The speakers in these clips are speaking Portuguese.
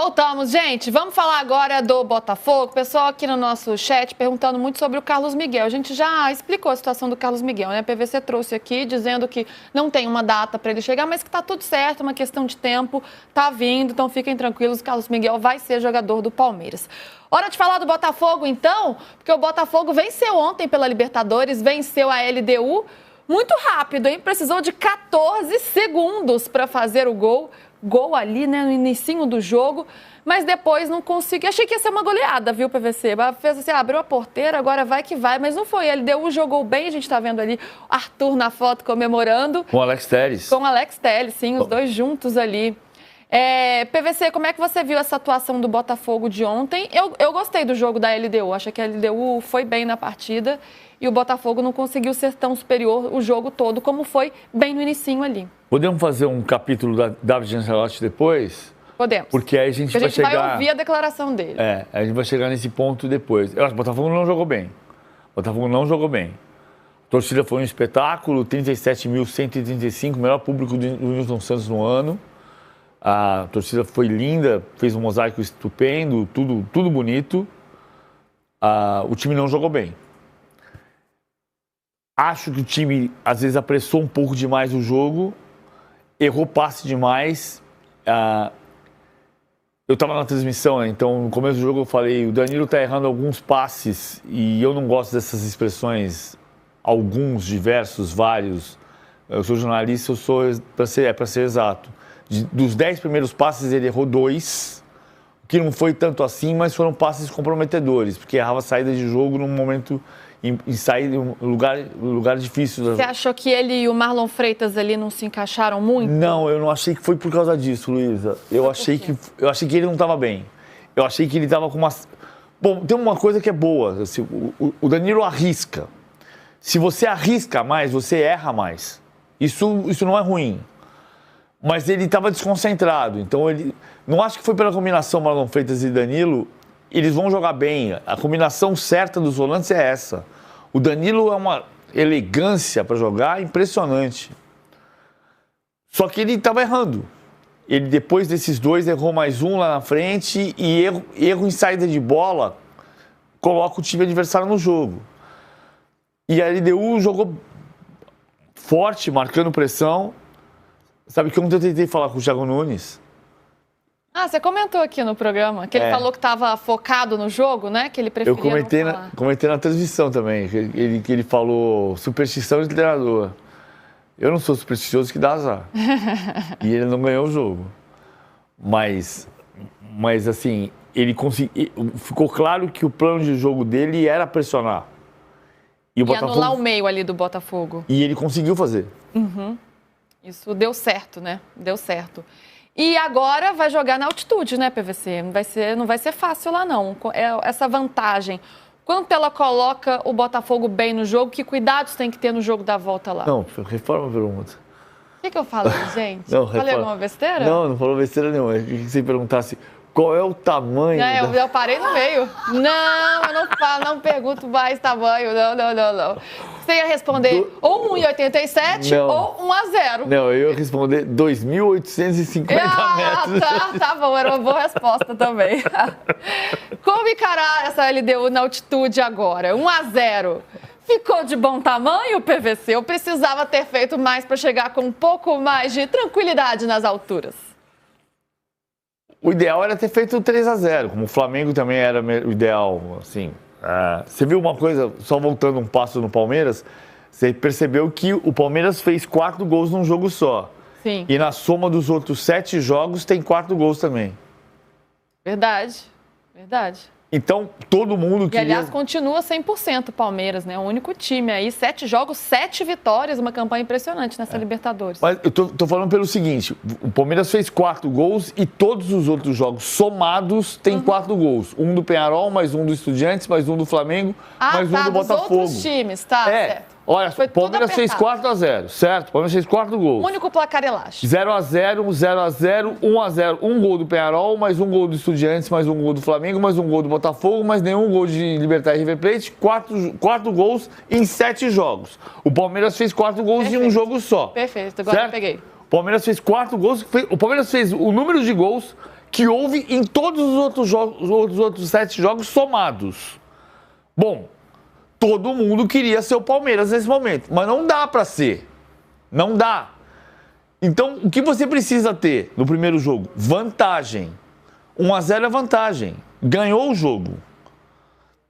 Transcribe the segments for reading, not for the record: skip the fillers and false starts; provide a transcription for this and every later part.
Voltamos, gente. Vamos falar agora do Botafogo. O pessoal aqui no nosso chat perguntando muito sobre o Carlos Miguel. A gente já explicou a situação do Carlos Miguel, né? A PVC trouxe aqui dizendo que não tem uma data para ele chegar, mas que tá tudo certo, uma questão de tempo, tá vindo, então fiquem tranquilos, o Carlos Miguel vai ser jogador do Palmeiras. Hora de falar do Botafogo, então, porque o Botafogo venceu ontem pela Libertadores, venceu a LDU muito rápido, hein? Precisou de 14 segundos para fazer o gol. Gol ali, né, no inicinho do jogo, mas depois não conseguiu. Achei que ia ser uma goleada, viu, PVC? Fez assim, abriu a porteira, agora vai que vai, mas não foi. A LDU jogou bem, a gente tá vendo ali Arthur na foto comemorando. Com o Alex Telles. Com o Alex Telles, sim, os dois juntos ali. PVC, como é que você viu essa atuação do Botafogo de ontem? Eu gostei do jogo da LDU, achei que a LDU foi bem na partida e o Botafogo não conseguiu ser tão superior o jogo todo como foi bem no inicinho ali. Podemos fazer um capítulo da David Ancelotti depois? Podemos. Porque aí a gente vai chegar... vai ouvir a declaração dele. A gente vai chegar nesse ponto depois. Eu acho que o Botafogo não jogou bem. O Botafogo não jogou bem. A torcida foi um espetáculo, 37.135, o melhor público do Nilson Santos no ano. A torcida foi linda, fez um mosaico estupendo, tudo bonito. O time não jogou bem. Acho que o time, às vezes, apressou um pouco demais o jogo, errou passe demais. Eu estava na transmissão, né? Então no começo do jogo eu falei, o Danilo está errando alguns passes e eu não gosto dessas expressões, alguns, diversos, vários. Eu sou jornalista, eu sou para ser exato. Dos 10 primeiros passes ele errou 2, que não foi tanto assim, mas foram passes comprometedores, porque errava saída de jogo num momento em sair de um lugar difícil. Você achou que ele e o Marlon Freitas ali não se encaixaram muito? Não, eu não achei que foi por causa disso, Luísa. Eu achei que ele não estava bem. Eu achei que ele estava com uma... Bom, tem uma coisa que é boa. Assim, o Danilo arrisca. Se você arrisca mais, você erra mais. Isso não é ruim. Mas ele estava desconcentrado. Então, não acho que foi pela combinação Marlon Freitas e Danilo. Eles vão jogar bem. A combinação certa dos volantes é essa. O Danilo é uma elegância para jogar impressionante. Só que ele estava errando. Ele, depois desses dois, errou mais um lá na frente e erro em saída de bola coloca o time adversário no jogo. E a LDU jogou forte, marcando pressão. Sabe que ontem eu tentei falar com o Thiago Nunes. Você comentou aqui no programa, que ele falou que estava focado no jogo, né? Que ele preferia comentei na transmissão também, que ele falou superstição de treinador. Eu não sou supersticioso, que dá azar. E ele não ganhou o jogo. Mas assim, ficou claro que o plano de jogo dele era pressionar. E anular o meio ali do Botafogo. E ele conseguiu fazer. Uhum. Isso deu certo, né? Deu certo. E agora vai jogar na altitude, né, PVC? Não vai ser fácil lá, não. Essa vantagem, quanto ela coloca o Botafogo bem no jogo, que cuidados tem que ter no jogo da volta lá? Não, reforma a pergunta. O que eu falei, gente? Não, falei alguma besteira? Não falou besteira nenhuma. Eu queria que você perguntasse qual é o tamanho... Eu parei no meio. Não, eu não pergunto mais tamanho. Não. Você ia responder ou 1,87 ou 1-0. Não, eu ia responder 2.850 metros. Tá bom, era uma boa resposta também. Como encarar essa LDU na altitude agora? 1-0. Ficou de bom tamanho, PVC? Eu precisava ter feito mais para chegar com um pouco mais de tranquilidade nas alturas. O ideal era ter feito 3-0, como o Flamengo também era o ideal, assim. Você viu uma coisa, só voltando um passo no Palmeiras, você percebeu que o Palmeiras fez 4 gols num jogo só. Sim. E na soma dos outros 7 jogos tem 4 gols também. Verdade. Então, todo mundo queria... E, aliás, continua 100% o Palmeiras, né? O único time aí, 7 jogos, 7 vitórias, uma campanha impressionante nessa Libertadores. Mas eu tô falando pelo seguinte, o Palmeiras fez 4 gols e todos os outros jogos somados tem 4 gols. Um do Peñarol, mais um do Estudiantes, mais um do Flamengo, mais um do Botafogo. Outros times, certo. Olha, o Palmeiras fez 4-0, certo? O Palmeiras fez 4 gols. O único placar elástico. 0-0, 0-0, 1-0. Um gol do Peñarol, mais um gol do Estudiantes, mais um gol do Flamengo, mais um gol do Botafogo, mais nenhum gol de Libertad e River Plate. 4 gols em 7 jogos. O Palmeiras fez 4 gols em um jogo só. Perfeito, agora eu peguei. O Palmeiras fez 4 gols. O Palmeiras fez o número de gols que houve em todos os outros jogos, os outros 7 jogos somados. Bom, todo mundo queria ser o Palmeiras nesse momento, mas não dá para ser. Não dá. Então, o que você precisa ter no primeiro jogo? Vantagem. 1-0 é vantagem. Ganhou o jogo.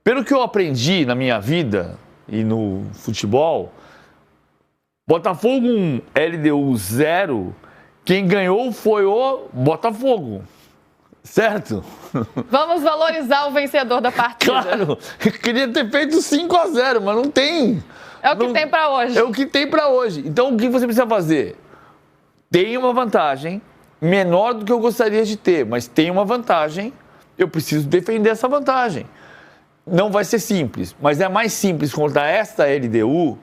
Pelo que eu aprendi na minha vida e no futebol, Botafogo 1, LDU 0, quem ganhou foi o Botafogo. Certo? Vamos valorizar o vencedor da partida. Claro, eu queria ter feito 5-0, mas não tem. É o que tem para hoje. É o que tem para hoje. Então, o que você precisa fazer? Tem uma vantagem, menor do que eu gostaria de ter, mas tem uma vantagem, eu preciso defender essa vantagem. Não vai ser simples, mas é mais simples contra esta LDU,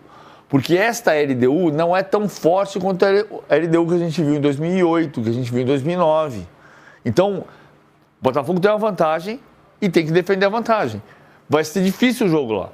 porque esta LDU não é tão forte quanto a LDU que a gente viu em 2008, que a gente viu em 2009. Então, o Botafogo tem uma vantagem e tem que defender a vantagem. Vai ser difícil o jogo lá.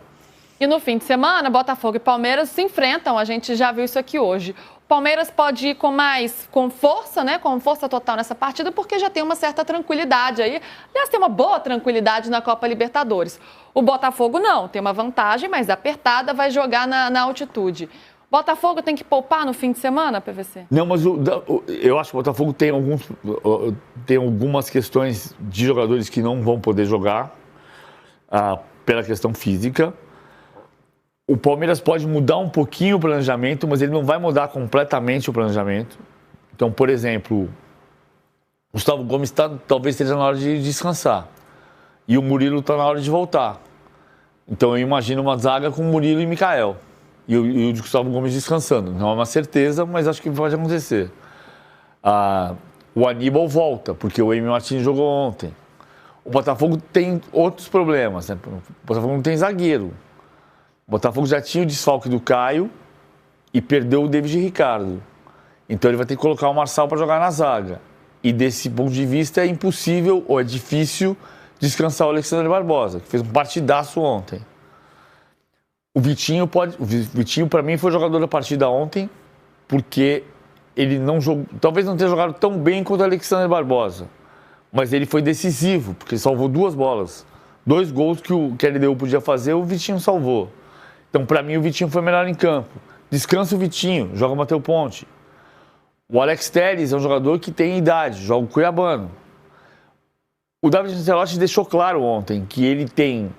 E no fim de semana, Botafogo e Palmeiras se enfrentam, a gente já viu isso aqui hoje. O Palmeiras pode ir com força, né, com força total nessa partida, porque já tem uma certa tranquilidade aí. Aliás, tem uma boa tranquilidade na Copa Libertadores. O Botafogo não, tem uma vantagem, mas apertada, vai jogar na altitude. Botafogo tem que poupar no fim de semana, PVC? Não, mas eu acho que o Botafogo tem algumas questões de jogadores que não vão poder jogar pela questão física. O Palmeiras pode mudar um pouquinho o planejamento, mas ele não vai mudar completamente o planejamento. Então, por exemplo, o Gustavo Gomes talvez esteja na hora de descansar. E o Murilo está na hora de voltar. Então, eu imagino uma zaga com Murilo e Michael. E o Gustavo Gomes descansando. Não é uma certeza, mas acho que pode acontecer. O Aníbal volta, porque o Emi Martins jogou ontem. O Botafogo tem outros problemas, né? O Botafogo não tem zagueiro. O Botafogo já tinha o desfalque do Caio e perdeu o David Ricardo. Então ele vai ter que colocar o Marçal para jogar na zaga. E desse ponto de vista é impossível ou é difícil descansar o Alexandre Barbosa, que fez um partidaço ontem. O Vitinho para mim foi jogador da partida ontem, porque ele não jogou, talvez não tenha jogado tão bem quanto o Alexandre Barbosa, mas ele foi decisivo, porque salvou 2 bolas. 2 gols que o LDU podia fazer, o Vitinho salvou. Então, para mim, o Vitinho foi melhor em campo. Descansa o Vitinho, joga o Matheus Ponte. O Alex Telles é um jogador que tem idade, joga o Cuiabano. O David Ancelotti deixou claro ontem que ele tem...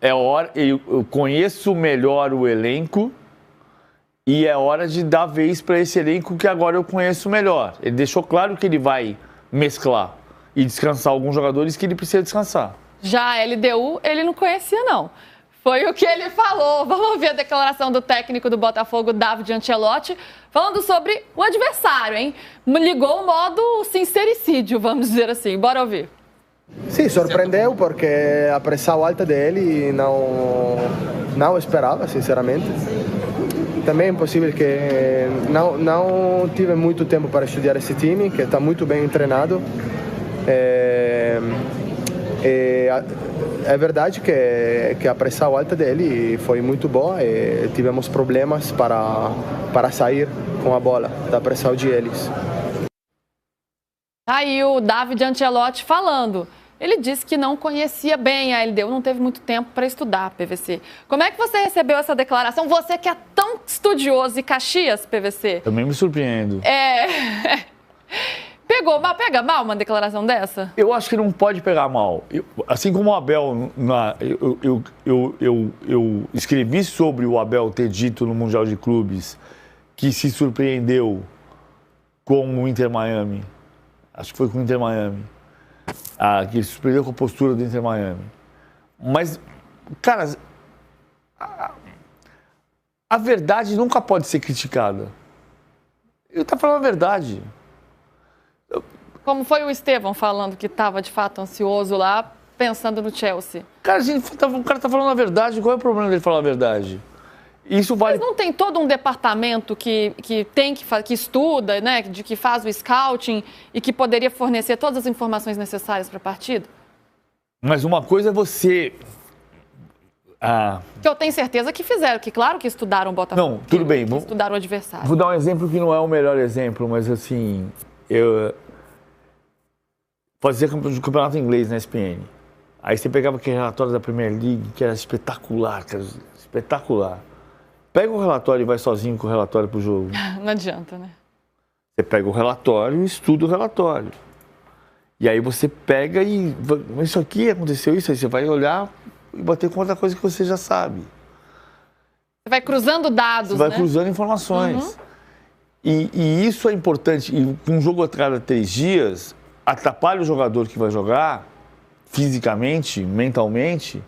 eu conheço melhor o elenco e é hora de dar vez para esse elenco que agora eu conheço melhor. Ele deixou claro que ele vai mesclar e descansar alguns jogadores que ele precisa descansar. Já a LDU, ele não conhecia, não. Foi o que ele falou. Vamos ouvir a declaração do técnico do Botafogo, David Ancelotti, falando sobre o adversário, hein? Ligou o modo sincericídio, vamos dizer assim. Bora ouvir. Sì, sorprendeu perché a pressão alta dele não esperava, sinceramente. Também é possível que não tive muito tempo para estudar esse time, que está muito bem treinado. É verdade que a pressão alta dele foi muito boa e tivemos problemas para sair com a bola da pressão de eles. Aí o David Ancelotti falando. Ele disse que não conhecia bem a LDU, não teve muito tempo para estudar, PVC. Como é que você recebeu essa declaração? Você que é tão estudioso e Caxias, PVC? Também me surpreendo. Pega mal uma declaração dessa? Eu acho que não pode pegar mal. Assim como o Abel, eu escrevi sobre o Abel ter dito no Mundial de Clubes que se surpreendeu com o Inter Miami. Acho que foi com o Inter Miami. Que ele se surpreendeu com a postura do Inter Miami. Mas, cara, a verdade nunca pode ser criticada. Ele está falando a verdade. Como foi o Estevão falando que estava, de fato, ansioso lá, pensando no Chelsea? Cara, o cara está falando a verdade. Qual é o problema dele falar a verdade? Isso vale... Mas não tem todo um departamento que estuda, né, que faz o scouting e que poderia fornecer todas as informações necessárias para a partida? Mas uma coisa é você... Que eu tenho certeza que fizeram, que claro que estudaram o Botafogo. Não, tudo bem. Estudaram o adversário. Vou dar um exemplo que não é o melhor exemplo, mas assim... fazia campeonato inglês na ESPN. Aí você pegava aquele relatório da Premier League, que era espetacular, cara, espetacular. Pega o relatório e vai sozinho com o relatório pro jogo. Não adianta, né? Você pega o relatório e estuda o relatório. E aí você pega e... Isso aqui aconteceu isso, aí você vai olhar e bater com outra coisa que você já sabe. Você vai cruzando dados, Você vai né? cruzando informações. E isso é importante. E um jogo a cada 3 dias atrapalha o jogador que vai jogar, fisicamente, mentalmente,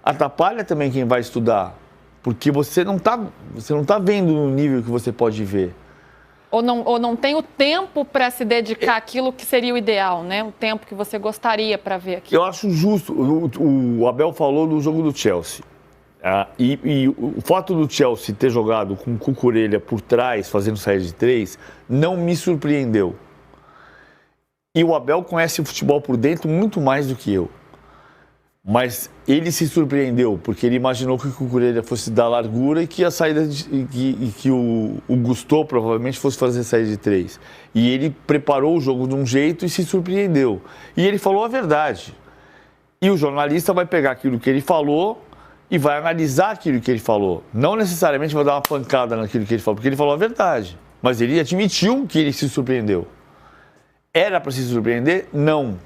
atrapalha também quem vai estudar. Porque você não tá vendo no nível que você pode ver. Ou não tem o tempo para se dedicar àquilo que seria o ideal, né? O tempo que você gostaria para ver aqui. Eu acho justo. O Abel falou do jogo do Chelsea. E o fato do Chelsea ter jogado com o Cucurella por trás, fazendo saída de 3, não me surpreendeu. E o Abel conhece o futebol por dentro muito mais do que eu. Mas ele se surpreendeu, porque ele imaginou que o Cucurella fosse dar largura e que a saída que o Gusto provavelmente fosse fazer saída de 3. E ele preparou o jogo de um jeito e se surpreendeu. E ele falou a verdade. E o jornalista vai pegar aquilo que ele falou e vai analisar aquilo que ele falou. Não necessariamente vai dar uma pancada naquilo que ele falou, porque ele falou a verdade. Mas ele admitiu que ele se surpreendeu. Era para se surpreender? Não.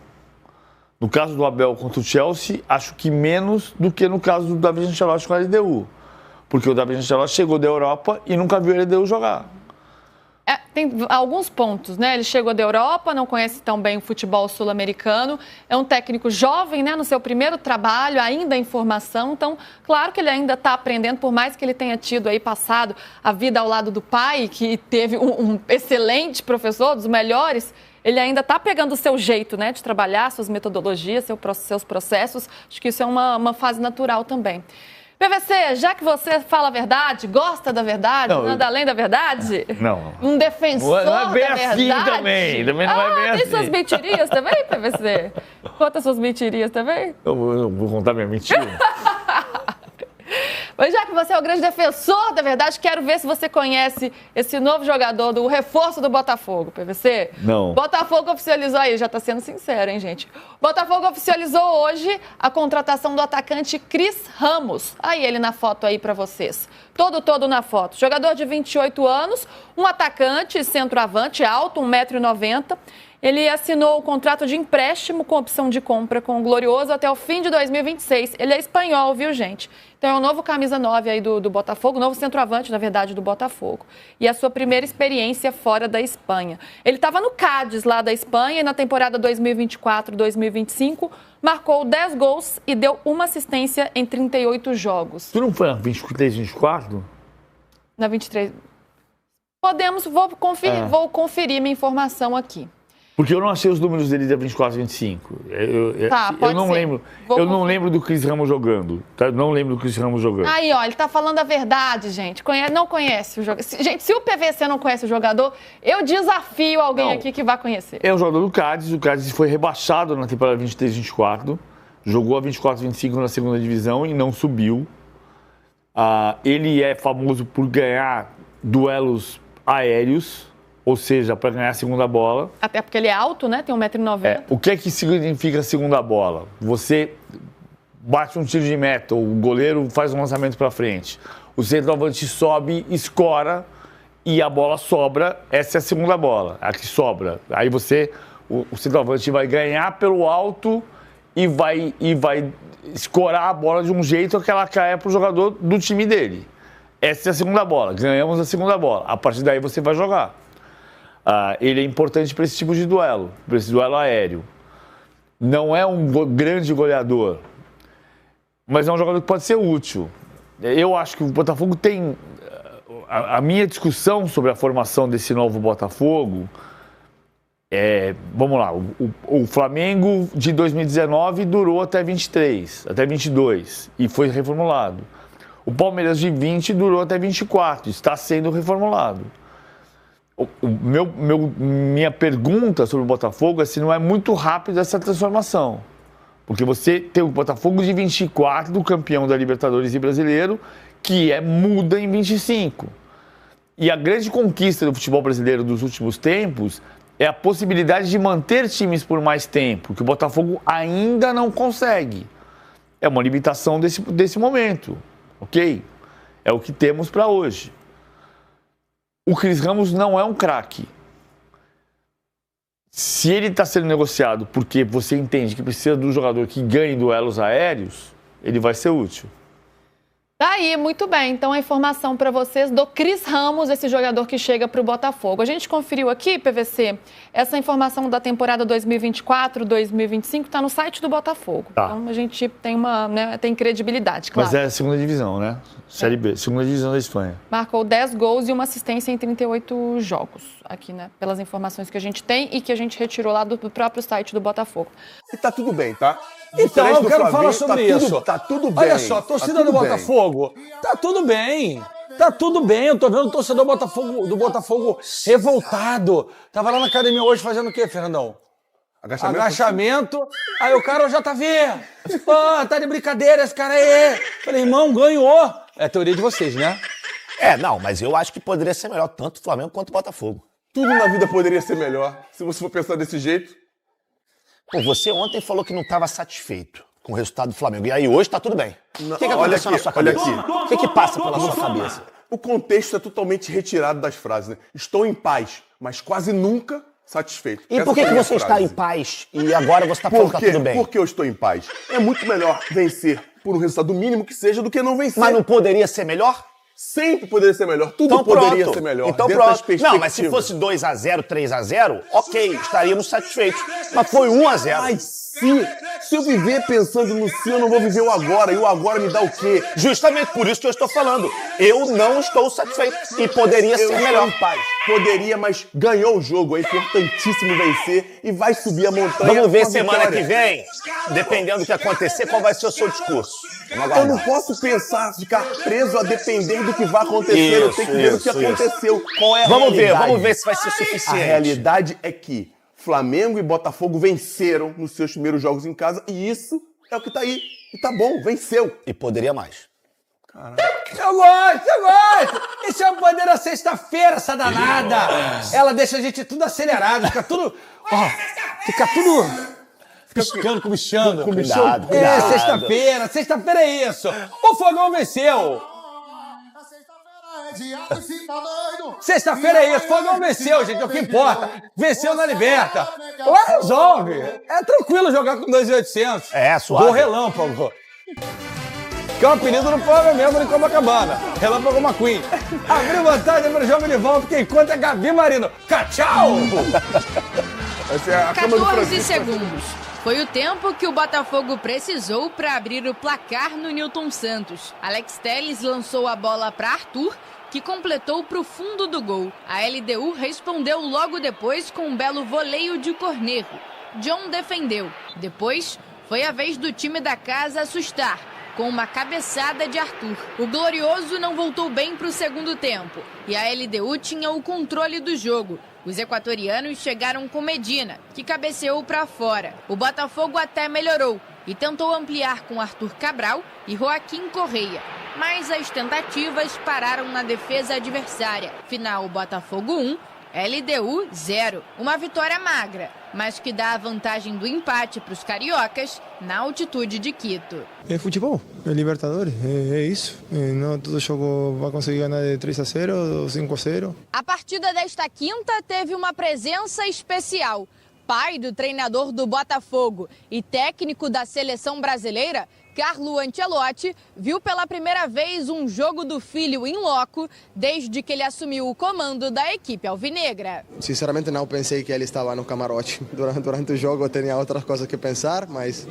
No caso do Abel contra o Chelsea, acho que menos do que no caso do David Ancelotti com a LDU. Porque o David Ancelotti chegou da Europa e nunca viu a LDU jogar. Tem alguns pontos, né? Ele chegou da Europa, não conhece tão bem o futebol sul-americano, é um técnico jovem, né? No seu primeiro trabalho, ainda em formação, então, claro que ele ainda está aprendendo, por mais que ele tenha tido aí passado a vida ao lado do pai, que teve um excelente professor, dos melhores, ele ainda está pegando o seu jeito, né? De trabalhar, suas metodologias, seus processos, acho que isso é uma fase natural também. PVC, já que você fala a verdade, gosta da verdade, nada além da verdade? Não. Um defensor não é bem da verdade? assim também não é bem assim. Tem suas mentirinhas também, PVC? Conta suas mentirinhas também? Eu vou contar minha mentira. Mas já que você é o grande defensor da verdade, quero ver se você conhece esse novo jogador do reforço do Botafogo, PVC. Não. Botafogo oficializou aí, já tá sendo sincero, hein, gente? Botafogo oficializou hoje a contratação do atacante Cris Ramos. Aí ele na foto aí pra vocês. Todo na foto. Jogador de 28 anos, um atacante, centroavante, alto, 1,90 m. Ele assinou o contrato de empréstimo com opção de compra com o Glorioso até o fim de 2026. Ele é espanhol, viu, gente? Então é o novo camisa 9 aí do Botafogo, novo centroavante, na verdade, do Botafogo. E a sua primeira experiência fora da Espanha. Ele estava no Cádiz, lá da Espanha, e na temporada 2024-2025 marcou 10 gols e deu uma assistência em 38 jogos. Tu não foi na 23, 24? Na 23. Vou conferir minha informação aqui. Porque eu não achei os números dele da 24, 25. Pode não ser. lembro. Não lembro do Cris Ramos jogando. Tá? Não lembro do Cris Ramos jogando. Aí, ó, ele tá falando a verdade, gente. Não conhece o jogador. Gente, se o PVC não conhece o jogador, eu desafio alguém aqui que vai conhecer. É o jogador do Cádiz. O Cádiz foi rebaixado na temporada 23, 24. Jogou a 24, 25 na segunda divisão e não subiu. Ele é famoso por ganhar duelos aéreos. Ou seja, para ganhar a segunda bola. Até porque ele é alto, né? Tem 1,90 m. O que é que significa a segunda bola? Você bate um tiro de meta, o goleiro faz um lançamento para frente. O centroavante sobe, escora e a bola sobra. Essa é a segunda bola, a que sobra. Aí o centroavante vai ganhar pelo alto e vai escorar a bola de um jeito que ela caia para o jogador do time dele. Essa é a segunda bola. Ganhamos a segunda bola. A partir daí você vai jogar. Ele é importante para esse tipo de duelo, para esse duelo aéreo. Não é um grande goleador, mas é um jogador que pode ser útil. Eu acho que o Botafogo tem... A minha discussão sobre a formação desse novo Botafogo vamos lá, o Flamengo de 2019 durou até 23, até 22 e foi reformulado. O Palmeiras de 20 durou até 24, está sendo reformulado. Minha pergunta sobre o Botafogo é se não é muito rápido essa transformação. Porque você tem o Botafogo de 24, do campeão da Libertadores e brasileiro, que muda em 25. E a grande conquista do futebol brasileiro dos últimos tempos é a possibilidade de manter times por mais tempo, que o Botafogo ainda não consegue. É uma limitação desse momento, ok? É o que temos para hoje. O Cris Ramos não é um craque. Se ele está sendo negociado porque você entende que precisa de um jogador que ganhe duelos aéreos, ele vai ser útil. Daí, muito bem. Então, a informação para vocês do Cris Ramos, esse jogador que chega para o Botafogo. A gente conferiu aqui, PVC, essa informação da temporada 2024-2025 está no site do Botafogo. Tá. Então, a gente tem tem credibilidade, claro. Mas é a segunda divisão, né? Série B, segunda divisão da Espanha. Marcou 10 gols e uma assistência em 38 jogos, aqui, né? Pelas informações que a gente tem e que a gente retirou lá do próprio site do Botafogo. E tá tudo bem, tá? Então, eu quero falar sobre isso. Tá tudo bem. Olha só, torcida do Botafogo, tá tudo bem. Tá tudo bem. Eu tô vendo o torcedor do Botafogo revoltado. Tava lá na academia hoje fazendo o quê, Fernandão? Agachamento. Aí o cara, já tá vendo. Pô, tá de brincadeira esse cara aí. Falei, irmão, ganhou. É a teoria de vocês, né? Não, mas eu acho que poderia ser melhor tanto o Flamengo quanto o Botafogo. Tudo na vida poderia ser melhor, se você for pensar desse jeito. Pô, você ontem falou que não estava satisfeito com o resultado do Flamengo. E aí hoje tá tudo bem. O que aconteceu na sua cabeça? O que passa pela sua cabeça? O contexto é totalmente retirado das frases, né? Estou em paz, mas quase nunca satisfeito. E por que você está em paz e agora você está falando que tá tudo bem? Porque eu estou em paz. É muito melhor vencer por um resultado mínimo que seja do que não vencer. Mas não poderia ser melhor? Sempre poderia ser melhor. Tudo poderia ser melhor. Então pronto. Não, mas se fosse 2-0, 3-0, ok, estaríamos satisfeitos. Mas foi 1-0. Mas se eu viver pensando no si, eu não vou viver o agora. E o agora me dá o quê? Justamente por isso que eu estou falando. Eu não estou satisfeito. E poderia ser melhor. Poderia, mas ganhou o jogo. É importantíssimo vencer e vai subir a montanha. Vamos ver semana que vem, dependendo do que acontecer, qual vai ser o seu discurso. Eu não posso pensar, ficar preso a depender do que vai acontecer. Eu tenho que ver o que aconteceu. Qual é a realidade? Vamos ver se vai ser suficiente. A realidade é que Flamengo e Botafogo venceram nos seus primeiros jogos em casa e isso é o que tá aí. E tá bom, venceu. E poderia mais. Caraca. Eu gosto! Isso é uma bandeira sexta-feira, essa danada. Ela deixa a gente tudo acelerado, fica tudo... fica tudo... Piscando, comichando. Cuidado. Sexta-feira é isso. O Fogão venceu. Sexta-feira é isso, Fogão venceu, gente, é o que importa. Venceu na Liberta. Lá resolve. É tranquilo jogar com 2.800. Suave. Gol relâmpago. Que é o apelido do Flamengo mesmo de Copacabana. Relâmpago McQueen. Abriu vantagem para o jogo de volta, quem conta é Gabi Marino. Tchau! 14 segundos. Foi o tempo que o Botafogo precisou para abrir o placar no Nilton Santos. Alex Telles lançou a bola para Arthur, que completou para o fundo do gol. A LDU respondeu logo depois com um belo voleio de Cornejo. John defendeu. Depois, foi a vez do time da casa assustar, com uma cabeçada de Arthur. O Glorioso não voltou bem para o segundo tempo e a LDU tinha o controle do jogo. Os equatorianos chegaram com Medina, que cabeceou para fora. O Botafogo até melhorou e tentou ampliar com Arthur Cabral e Joaquim Correia. Mas as tentativas pararam na defesa adversária. Final Botafogo 1, LDU 0. Uma vitória magra, mas que dá a vantagem do empate para os cariocas na altitude de Quito. É futebol, é Libertadores, é isso. Não todo jogo vai conseguir ganhar de 3-0 ou 5-0. A partida desta quinta teve uma presença especial. Pai do treinador do Botafogo e técnico da seleção brasileira, Carlo Ancelotti, viu pela primeira vez um jogo do filho em loco desde que ele assumiu o comando da equipe alvinegra. Sinceramente não pensei que ele estava no camarote durante o jogo, eu tinha outras coisas que pensar, mas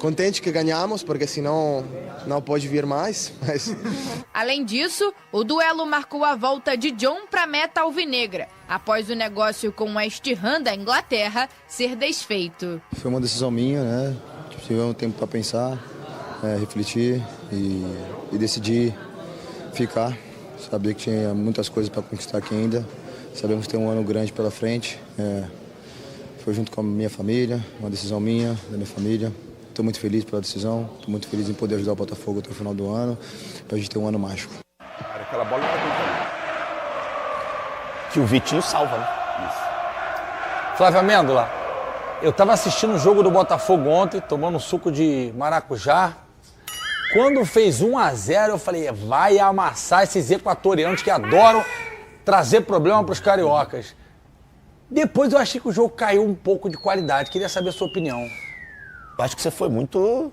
contente que ganhamos, porque senão não pode vir mais. Além disso, o duelo marcou a volta de John para a meta alvinegra, após o negócio com o West Ham da Inglaterra ser desfeito. Foi uma decisão minha, né? Tive um tempo para pensar, refletir e decidir ficar. Sabia que tinha muitas coisas para conquistar aqui ainda. Sabemos que tem um ano grande pela frente. Foi junto com a minha família, uma decisão minha, da minha família. Estou muito feliz pela decisão, estou muito feliz em poder ajudar o Botafogo até o final do ano, para a gente ter um ano mágico. Aquela bola não vai ter. Que o Vitinho salva, né? Isso. Flávio Amêndola, eu tava assistindo o jogo do Botafogo ontem, tomando um suco de maracujá. Quando fez 1-0, eu falei, vai amassar esses equatorianos que adoram trazer problema para os cariocas. Depois eu achei que o jogo caiu um pouco de qualidade. Queria saber a sua opinião. Eu acho que você foi muito...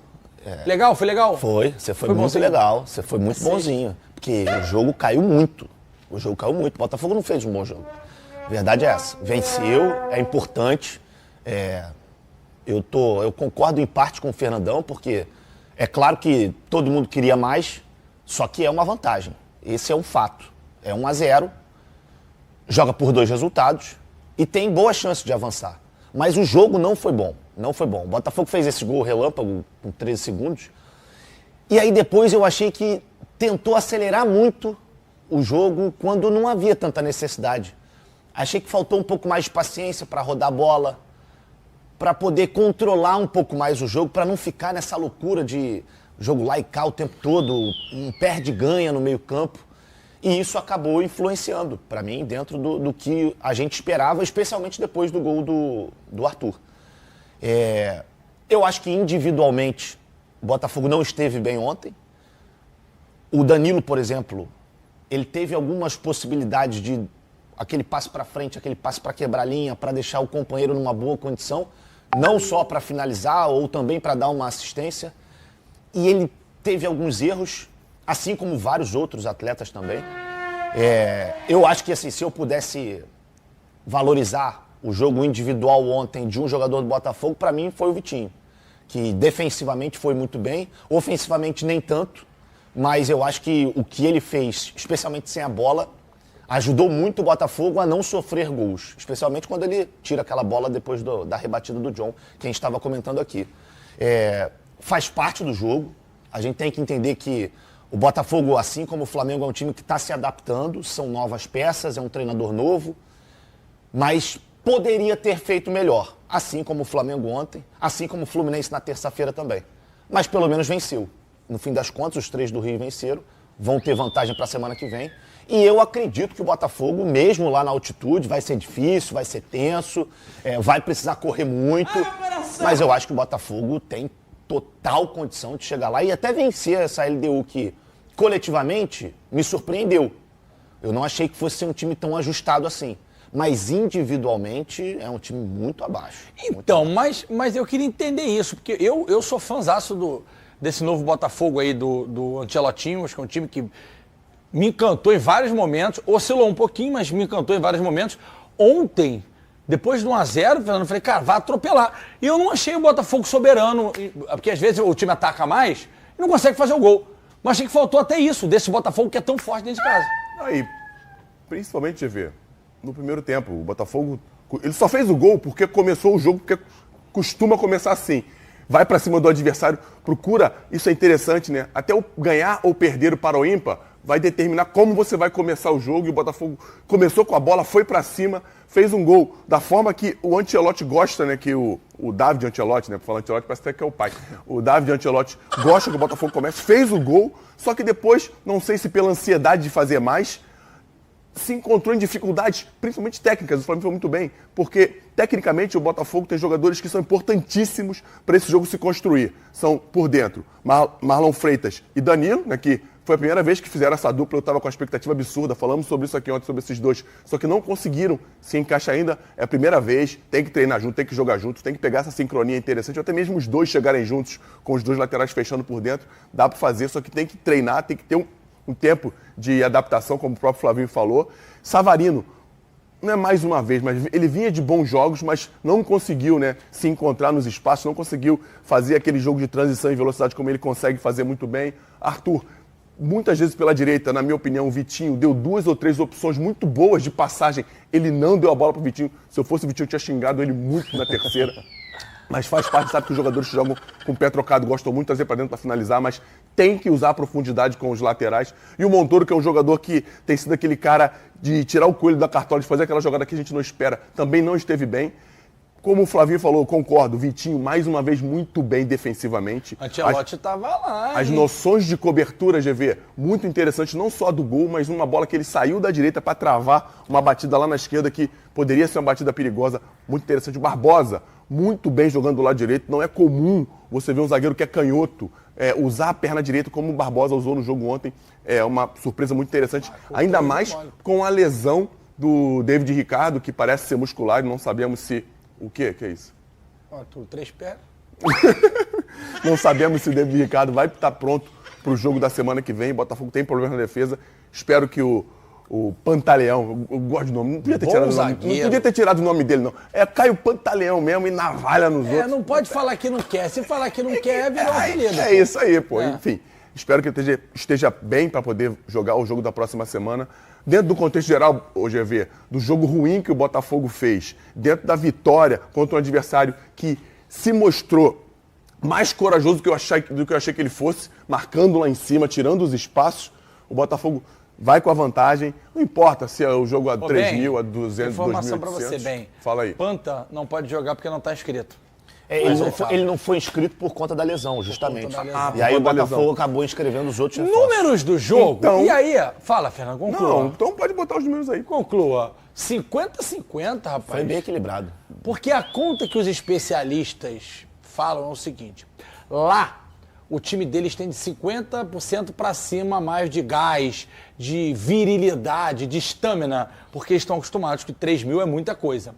Legal? Foi legal? Você foi muito bonzinho. Legal. Você foi muito bonzinho. Porque o jogo caiu muito. O Botafogo não fez um bom jogo. A verdade é essa. Venceu, é importante. Eu concordo em parte com o Fernandão, porque é claro que todo mundo queria mais, só que é uma vantagem. Esse é um fato. É 1-0, joga por 2 resultados e tem boa chance de avançar. Mas o jogo não foi bom. Não foi bom. O Botafogo fez esse gol relâmpago com 13 segundos. E aí depois eu achei que tentou acelerar muito o jogo quando não havia tanta necessidade. Achei que faltou um pouco mais de paciência para rodar a bola, para poder controlar um pouco mais o jogo, para não ficar nessa loucura de jogo lá e cá o tempo todo, um perde-ganha no meio-campo. E isso acabou influenciando, para mim, dentro do que a gente esperava, especialmente depois do gol do Arthur. Eu acho que individualmente o Botafogo não esteve bem ontem. O Danilo, por exemplo, ele teve algumas possibilidades de aquele passe para frente, aquele passe para quebrar a linha, para deixar o companheiro numa boa condição, não só para finalizar ou também para dar uma assistência. E ele teve alguns erros, assim como vários outros atletas também. Eu acho que assim, se eu pudesse valorizar o jogo individual ontem de um jogador do Botafogo, para mim foi o Vitinho, que defensivamente foi muito bem, ofensivamente nem tanto, mas eu acho que o que ele fez, especialmente sem a bola, ajudou muito o Botafogo a não sofrer gols, especialmente quando ele tira aquela bola depois da rebatida do John, que a gente estava comentando aqui. Faz parte do jogo, a gente tem que entender que o Botafogo, assim como o Flamengo, é um time que está se adaptando, são novas peças, é um treinador novo, mas poderia ter feito melhor, assim como o Flamengo ontem, assim como o Fluminense na terça-feira também. Mas pelo menos venceu. No fim das contas, os 3 do Rio venceram, vão ter vantagem para a semana que vem. E eu acredito que o Botafogo, mesmo lá na altitude, vai ser difícil, vai ser tenso, vai precisar correr muito, mas eu acho que o Botafogo tem total condição de chegar lá e até vencer essa LDU que, coletivamente, me surpreendeu. Eu não achei que fosse ser um time tão ajustado assim. Mas individualmente é um time muito abaixo. Então, mas eu queria entender isso, porque eu sou fãzaço desse novo Botafogo aí, do Ancelotinho, acho que é um time que me encantou em vários momentos, oscilou um pouquinho, mas me encantou em vários momentos. Ontem, depois de 1-0, eu falei, cara, vai atropelar. E eu não achei o Botafogo soberano, porque às vezes o time ataca mais e não consegue fazer o gol. Mas achei que faltou até isso, desse Botafogo que é tão forte dentro de casa. Aí, principalmente, GV, no primeiro tempo, o Botafogo, ele só fez o gol porque começou o jogo, porque costuma começar assim. Vai pra cima do adversário, procura, isso é interessante, né? Até o ganhar ou perder para o ímpar vai determinar como você vai começar o jogo. E o Botafogo começou com a bola, foi pra cima, fez um gol da forma que o Ancelotti gosta, né? Que o David Ancelotti, né? Por falar Ancelotti, parece até que é o pai. O David Ancelotti gosta que o Botafogo comece, fez o gol, só que depois, não sei se pela ansiedade de fazer mais, se encontrou em dificuldades, principalmente técnicas. O Flamengo foi muito bem, porque tecnicamente o Botafogo tem jogadores que são importantíssimos para esse jogo se construir. São, por dentro, Marlon Freitas e Danilo, né, que foi a primeira vez que fizeram essa dupla, eu estava com uma expectativa absurda, falamos sobre isso aqui ontem, sobre esses dois, só que não conseguiram se encaixar ainda, é a primeira vez, tem que treinar junto, tem que jogar junto, tem que pegar essa sincronia interessante, até mesmo os dois chegarem juntos, com os dois laterais fechando por dentro, dá para fazer, só que tem que treinar, tem que ter um tempo de adaptação, como o próprio Flavinho falou. Savarino, não é mais uma vez, mas ele vinha de bons jogos, mas não conseguiu, né, se encontrar nos espaços, não conseguiu fazer aquele jogo de transição e velocidade como ele consegue fazer muito bem. Arthur, muitas vezes pela direita, na minha opinião, o Vitinho deu 2 ou 3 opções muito boas de passagem. Ele não deu a bola pro Vitinho. Se eu fosse o Vitinho, eu tinha xingado ele muito na terceira. Mas faz parte, sabe que os jogadores que jogam com o pé trocado gostam muito de trazer para dentro para finalizar, mas tem que usar a profundidade com os laterais. E o Montoro, que é um jogador que tem sido aquele cara de tirar o coelho da cartola, de fazer aquela jogada que a gente não espera, também não esteve bem. Como o Flavinho falou, concordo, o Vitinho mais uma vez muito bem defensivamente. Ancelotti estava lá, As noções de cobertura, GV, muito interessantes, não só do gol, mas uma bola que ele saiu da direita para travar uma batida lá na esquerda que poderia ser uma batida perigosa, muito interessante. O Barbosa, muito bem jogando do lado direito, não é comum você ver um zagueiro que é canhoto usar a perna direita como o Barbosa usou no jogo ontem, é uma surpresa muito interessante, ainda mais com a lesão do David Ricardo, que parece ser muscular e não sabemos se... O quê? Que é isso? Três pernas. Não sabemos se o David Ricardo vai estar pronto para o jogo da semana que vem. Botafogo tem problema na defesa. Espero que o Pantaleão, eu gosto do nome, não podia ter tirado o nome. Não podia ter tirado o nome dele, não. É Caio Pantaleão mesmo e navalha nos outros. Não pode falar que não quer. Se falar que não quer, virou apelido. É isso aí, pô. Enfim, espero que ele esteja bem para poder jogar o jogo da próxima semana. Dentro do contexto geral, GV, do jogo ruim que o Botafogo fez, dentro da vitória contra um adversário que se mostrou mais corajoso do que eu achei que ele fosse, marcando lá em cima, tirando os espaços, o Botafogo vai com a vantagem. Não importa se é o jogo a 3 mil, a 200, 2.800. Informação para você, bem. Fala aí. Panta não pode jogar porque não está inscrito. Ele não foi inscrito por conta da lesão, justamente. Da e aí o Botafogo acabou inscrevendo os outros números do jogo. Então, e aí, fala, Fernando, conclua. Não, então pode botar os números aí. Conclua. 50-50, rapaz. Foi bem equilibrado. Porque a conta que os especialistas falam é o seguinte. Lá, o time deles tem de 50% para cima mais de gás, de virilidade, de estamina, porque eles estão acostumados que 3 mil é muita coisa.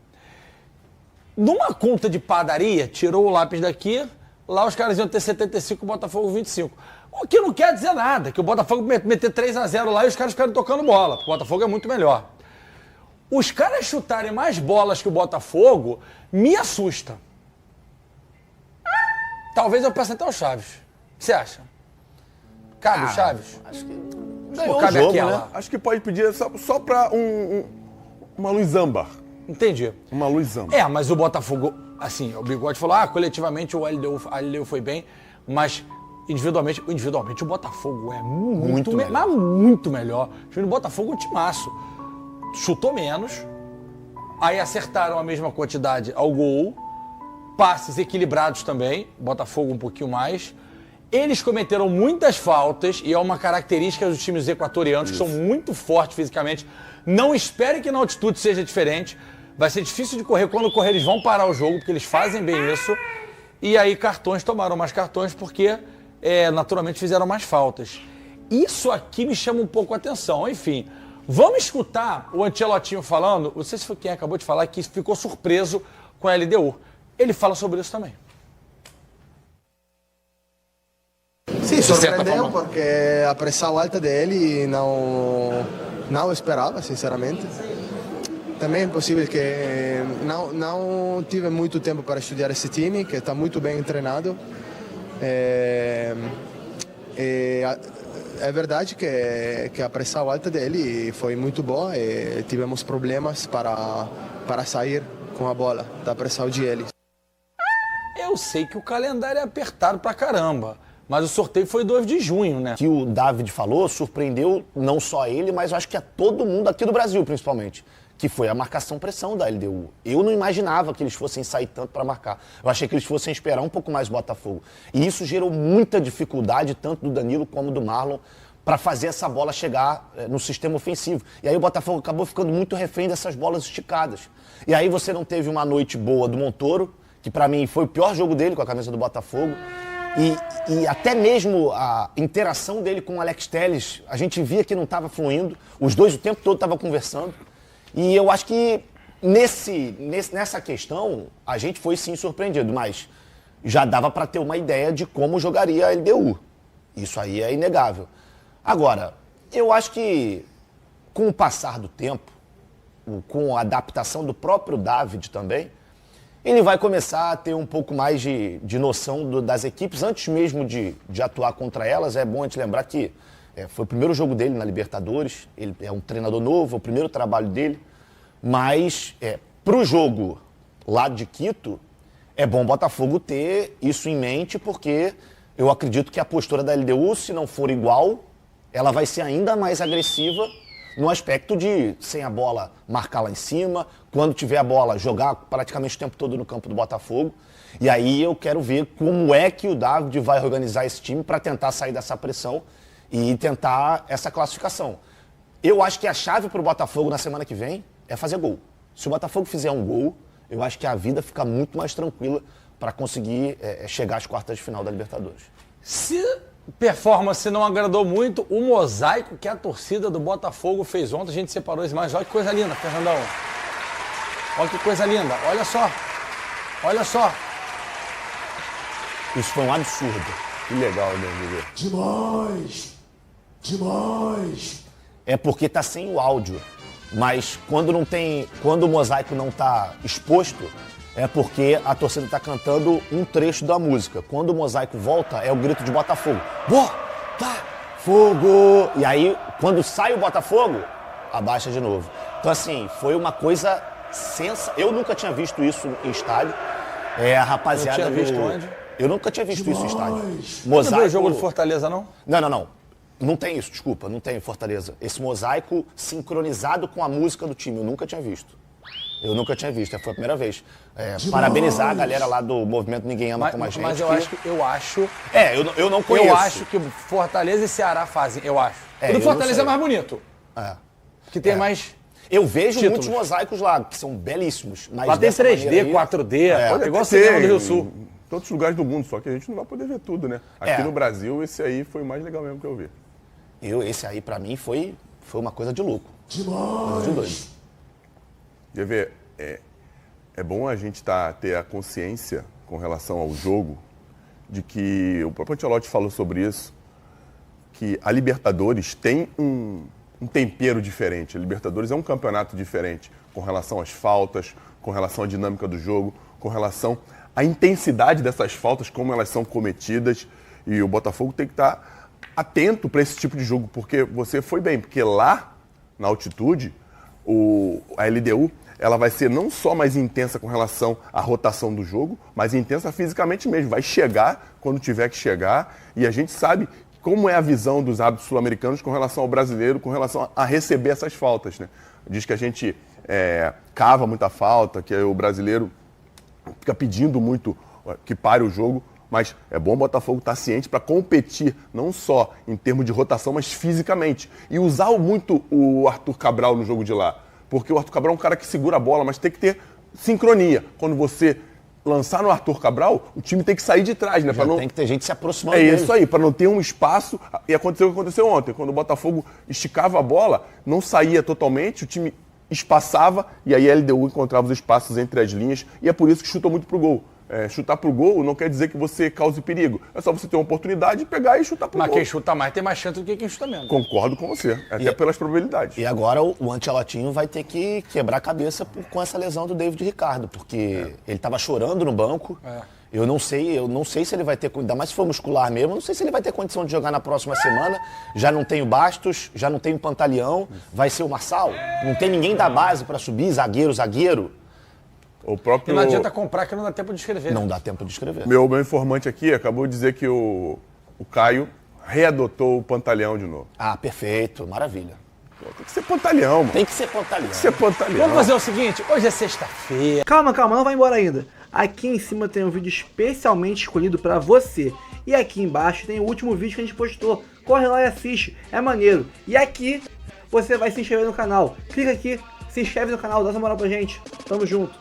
Numa conta de padaria, tirou o lápis daqui, lá os caras iam ter 75, o Botafogo 25. O que não quer dizer nada, que o Botafogo meter 3-0 lá e os caras ficaram tocando bola. O Botafogo é muito melhor. Os caras chutarem mais bolas que o Botafogo me assusta. Talvez eu peça até o Chaves. O que você acha? Cabe o Chaves? Acho que Ou cabe jogo, aquela? né? Acho que pode pedir só para uma luz âmbar. Entendi. Uma luz âmbar. Mas o Botafogo, assim, o Bigode falou, coletivamente o LDU foi bem, mas individualmente o Botafogo é muito melhor. O time do Botafogo é um timaço. Chutou menos, aí acertaram a mesma quantidade ao gol, passes equilibrados também, Botafogo um pouquinho mais. Eles cometeram muitas faltas, e é uma característica dos times equatorianos, que são muito fortes fisicamente. Não espere que na altitude seja diferente. Vai ser difícil de correr. Quando correr, eles vão parar o jogo, porque eles fazem bem isso. E aí, tomaram mais cartões, porque naturalmente fizeram mais faltas. Isso aqui me chama um pouco a atenção. Enfim, vamos escutar o Ancelottinho falando. Não sei se foi quem acabou de falar, que ficou surpreso com a LDU. Ele fala sobre isso também. Sì, sorprendeu porque a pressão alta dele não esperava, sinceramente. Também é possível que não tive muito tempo para estudar esse time, que está muito bem treinado. É verdade que a pressão alta dele foi muito boa e tivemos problemas para sair com a bola da pressão de eles. Eu sei que o calendário é apertado pra caramba, mas o sorteio foi 2 de junho, né? Que o David falou surpreendeu não só ele, mas eu acho que a todo mundo aqui do Brasil, principalmente, que foi a marcação-pressão da LDU. Eu não imaginava que eles fossem sair tanto para marcar. Eu achei que eles fossem esperar um pouco mais o Botafogo. E isso gerou muita dificuldade, tanto do Danilo como do Marlon, para fazer essa bola chegar no sistema ofensivo. E aí o Botafogo acabou ficando muito refém dessas bolas esticadas. E aí você não teve uma noite boa do Montoro, que para mim foi o pior jogo dele com a camisa do Botafogo. E até mesmo a interação dele com o Alex Telles, a gente via que não estava fluindo. Os dois o tempo todo estavam conversando. E eu acho que nessa questão a gente foi sim surpreendido, mas já dava para ter uma ideia de como jogaria a LDU. Isso aí é inegável. Agora, eu acho que com o passar do tempo, com a adaptação do próprio David também, ele vai começar a ter um pouco mais de noção das equipes, antes mesmo de atuar contra elas. É bom a gente lembrar que foi o primeiro jogo dele na Libertadores, ele é um treinador novo, é o primeiro trabalho dele, mas para o jogo lá de Quito, é bom o Botafogo ter isso em mente, porque eu acredito que a postura da LDU, se não for igual, ela vai ser ainda mais agressiva no aspecto de, sem a bola, marcar lá em cima, quando tiver a bola, jogar praticamente o tempo todo no campo do Botafogo. E aí eu quero ver como é que o David vai organizar esse time para tentar sair dessa pressão e tentar essa classificação. Eu acho que a chave para o Botafogo na semana que vem é fazer gol. Se o Botafogo fizer um gol, eu acho que a vida fica muito mais tranquila para conseguir chegar às quartas de final da Libertadores. Se performance não agradou muito, o mosaico que a torcida do Botafogo fez ontem, a gente separou as imagens. Olha que coisa linda, Fernandão. Olha que coisa linda, olha só. Olha só. Isso foi um absurdo. Que legal, né, Viver? Demais! É porque tá sem o áudio. Mas quando o mosaico não tá exposto, é porque a torcida tá cantando um trecho da música. Quando o mosaico volta, é o grito de Botafogo. Botafogo! E aí, quando sai o Botafogo, abaixa de novo. Então, assim, foi uma coisa sensacional. Eu nunca tinha visto isso em estádio. A rapaziada Eu tinha visto onde? Eu nunca tinha visto isso em estádio. Não viu o jogo do Fortaleza, não? Não. Não tem isso, desculpa, não tem Fortaleza. Esse mosaico sincronizado com a música do time, eu nunca tinha visto. Foi a primeira vez. Parabenizar a galera lá do movimento Ninguém Ama Como a Gente. Mas eu acho... eu não conheço. Eu acho que Fortaleza e Ceará fazem, eu acho. O do Fortaleza é mais bonito. Que tem mais... Eu vejo títulos. muitos mosaicos lá, que são belíssimos. Mas lá tem 3D, 4D, Pode igual até o do Rio Sul. em todos os lugares do mundo, só que a gente não vai poder ver tudo, né? Aqui no Brasil, esse aí foi o mais legal mesmo que eu vi. Esse aí, pra mim, foi uma coisa de louco. Coisa de doido. Quer ver? É bom a gente ter a consciência com relação ao jogo de que o próprio Ancelotti falou sobre isso, que a Libertadores tem um tempero diferente. A Libertadores é um campeonato diferente com relação às faltas, com relação à dinâmica do jogo, com relação à intensidade dessas faltas, como elas são cometidas. E o Botafogo tem que estar atento para esse tipo de jogo, porque você foi bem, porque lá, na altitude, a LDU, ela vai ser não só mais intensa com relação à rotação do jogo, mas intensa fisicamente mesmo. Vai chegar quando tiver que chegar, e a gente sabe como é a visão dos árbitros sul-americanos com relação ao brasileiro, com relação a receber essas faltas, né? Diz que a gente cava muita falta, que o brasileiro fica pedindo muito que pare o jogo, mas é bom o Botafogo estar ciente para competir, não só em termos de rotação, mas fisicamente. E usar muito o Arthur Cabral no jogo de lá. Porque o Arthur Cabral é um cara que segura a bola, mas tem que ter sincronia. Quando você lançar no Arthur Cabral, o time tem que sair de trás, né? Tem que ter gente se aproximando dele. Isso aí, para não ter um espaço. E aconteceu o que aconteceu ontem. Quando o Botafogo esticava a bola, não saía totalmente, o time espaçava e aí a LDU encontrava os espaços entre as linhas. E é por isso que chuta muito pro gol. Chutar pro gol não quer dizer que você cause perigo. É só você ter uma oportunidade de pegar e chutar pro gol. Mas quem chuta mais tem mais chance do que quem chuta menos. Concordo com você, até pelas probabilidades. E agora o Ancelotinho vai ter que quebrar a cabeça com essa lesão do David Ricardo, porque ele estava chorando no banco. Eu não sei se ele vai ter, ainda mais se for muscular mesmo, eu não sei se ele vai ter condição de jogar na próxima semana. Já não tem o Bastos, já não tem o Pantaleão, vai ser o Marçal. Não tem ninguém da base para subir, zagueiro. O próprio... E não adianta comprar que não dá tempo de escrever. Não dá tempo de escrever. Meu informante aqui acabou de dizer que o Caio readotou o Pantaleão de novo. Perfeito, maravilha. Tem que ser Pantaleão, mano. Tem que ser Pantaleão. Vamos fazer o seguinte, hoje é sexta-feira. Calma, não vai embora ainda. Aqui em cima tem um vídeo especialmente escolhido pra você. E aqui embaixo tem o último vídeo que a gente postou. Corre lá e assiste, é maneiro. E aqui você vai se inscrever no canal. Clica aqui, se inscreve no canal, dá essa moral pra gente. Tamo junto.